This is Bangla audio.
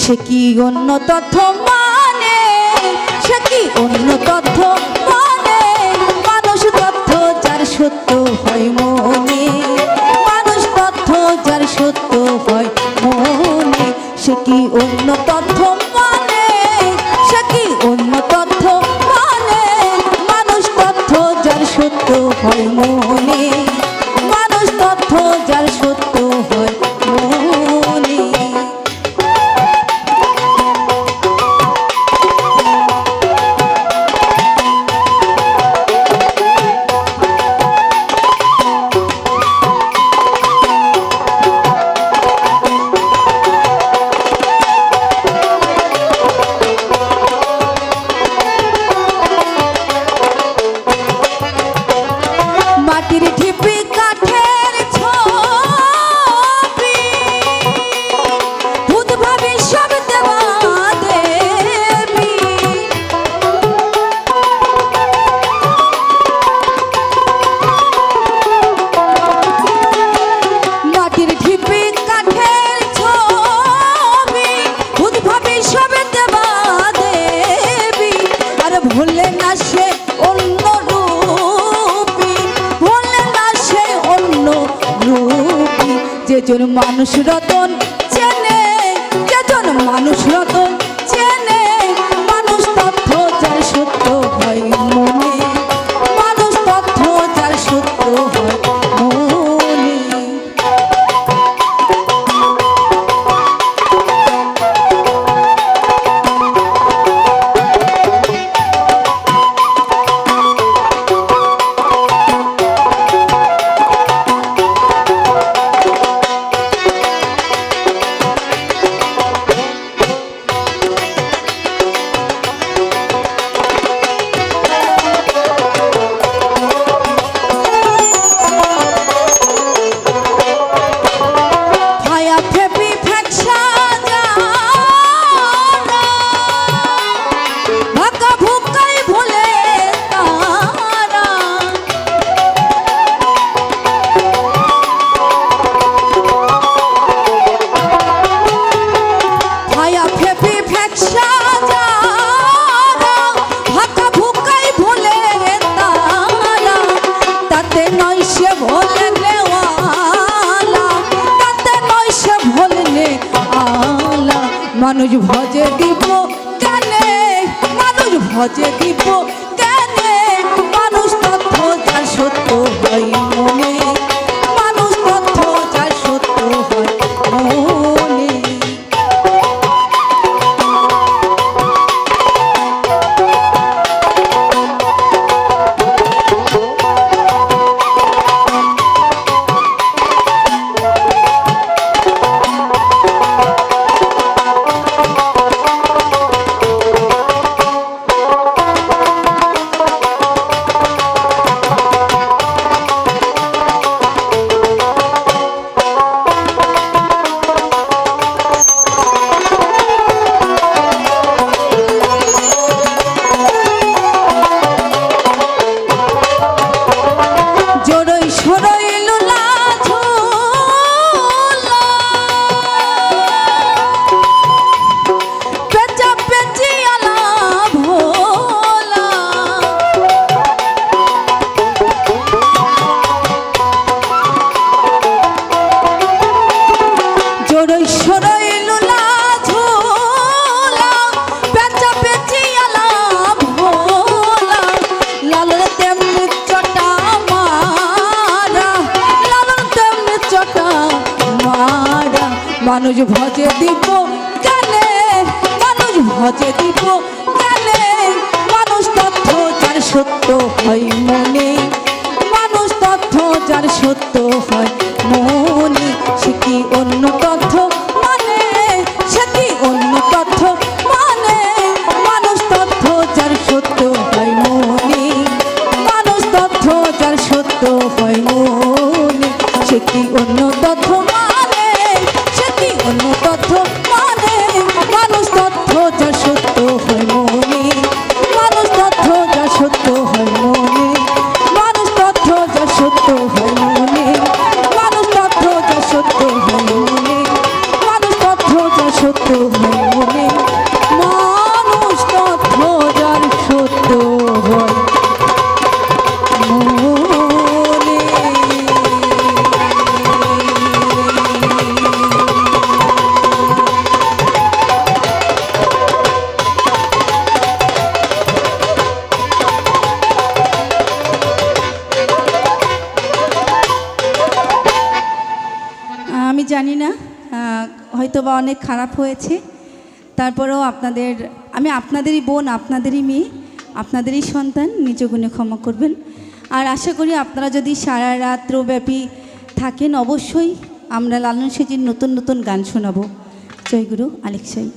সে কি অন্য তথ্য মানে, সে কি অন্য তথ্য মানে, মানুষ তথ্য যার সত্য হয় মনে, মানুষ তথ্য যার সত্য হয় মনে, সে কি অন্য তথ্য মানে, সে কি অন্য তথ্য মানে, মানুষ তথ্য যার সত্য হয় মনে, মানুষ তথ্য যার সত্য হয় মনে। মাটির ঢিপি কাঠের ছবি ভূত ভাবি সব দেবা দেবী, মাটির ঢিপি কাঠের ছবি ভূত ভাবি সব দেবা দেবী, আর ভুলে না সে অন্য যেজন মানুষ রতন চেনে, যেজন মানুষ রতন চেনে, মানুষ তথ্য যার সত্য হয় মনে, মানুষ তথ্য যার সত্য হয় মনে। মানুষ ভজে দিব কেনে, মানুষ ভজে দিব কেনে, মানুষ তথ্য যার সত্য হয় মনে, মানুষ তথ্য যার সত্য হয় মনে। মানুষ ভজে দিব কেনে, মানুষ ভজে দিব কেনে, মানুষ তথ্য যার সত্য হয় মনে, মানুষ তথ্য যার সত্য হয় মনে, সে কি অন্য তথ্য মানে, সে কি অন্য তথ্য মানে, মানুষ তথ্য যার সত্য হয় মনে, মানুষ তথ্য যার সত্য হয় মনে, সে কি অন্য তথ্য মানে, সে কি অন্য তথ্য মানে, মানুষ তথ্য যার সত্য হয় মনে, মানুষ তথ্য যার সত্য হয় মনে। জানি না, হয়তো বা অনেক খারাপ হয়েছে, তারপরেও আমি আপনাদেরই বোন, আপনাদেরই মেয়ে, আপনাদেরই সন্তান, নিজ গুণে ক্ষমা করবেন। আর আশা করি আপনারা যদি সারা রাত্রব্যাপী থাকেন, অবশ্যই আমরা লালন সেজির নতুন নতুন গান শোনাবো। জয় গুরু আলেক সাই।